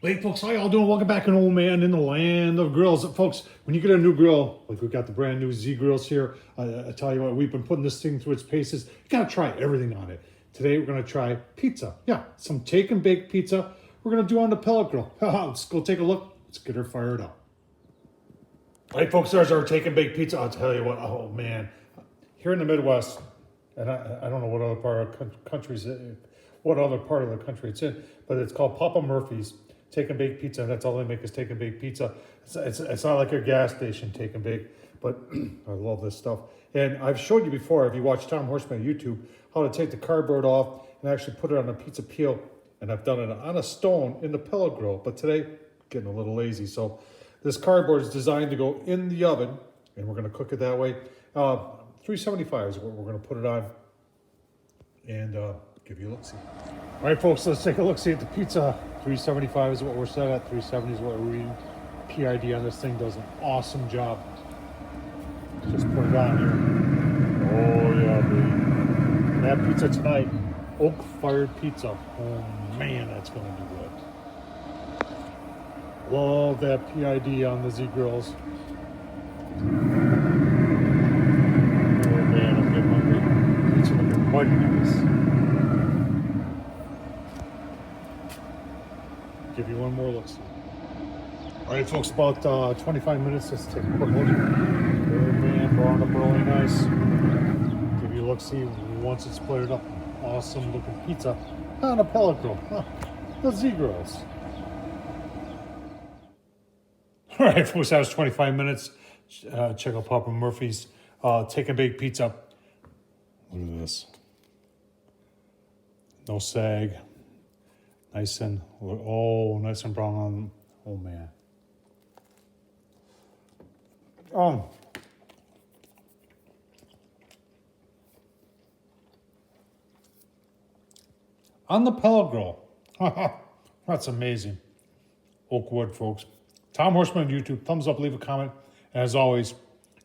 Hey folks, how y'all doing? Welcome back, an old man in the land of grills. Folks, when you get a new grill, like we got the brand new Z grills here, I tell you what, we've been putting this thing through its paces. You gotta try everything on it. Today we're gonna try pizza. Yeah, some take and bake pizza. We're gonna do on the pellet grill. Let's go take a look. Let's get her fired up. All right, folks, there's our take and bake pizza. I'll tell you what, oh man, here in the Midwest, and I don't know what other part of the country it's in, but it's called Papa Murphy's take and bake pizza. That's all they make is take and bake pizza. It's not like a gas station take and bake, but I love this stuff. And I've showed you before, if you watch Tom Horseman on YouTube, how to take the cardboard off and actually put it on a pizza peel. And I've done it on a stone in the pellet grill. But today, getting a little lazy. So this cardboard is designed to go in the oven, and we're going to cook it that way. 375 is what we're going to put it on, and give you a look-see. All right, folks, let's take a look-see at the pizza. 375 is what we're set at. 370 is what we're reading. PID on this thing does an awesome job. Just put it on here. Oh, yeah, baby. And that pizza tonight, oak-fired pizza. Oh, man, that's going to do good. Love that PID on the Z grills. Oh, man, I'm getting hungry. Pizza looking mighty nice. Give you one more look. All right, folks, about 25 minutes. Let's take a quick look. Oh man, browned up really nice. Give you a look, see once it's plated up. Awesome looking pizza on a pellet grill. Huh. The Z grills. All right, folks, that was 25 minutes. Check out Papa Murphy's take and bake pizza. Look at this. No sag. Nice and, nice and brown on, oh man. On the pellet grill. That's amazing. Oak wood, folks. Tom Horseman on YouTube. Thumbs up, leave a comment. And as always,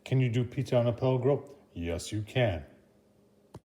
can you do pizza on a pellet grill? Yes, you can.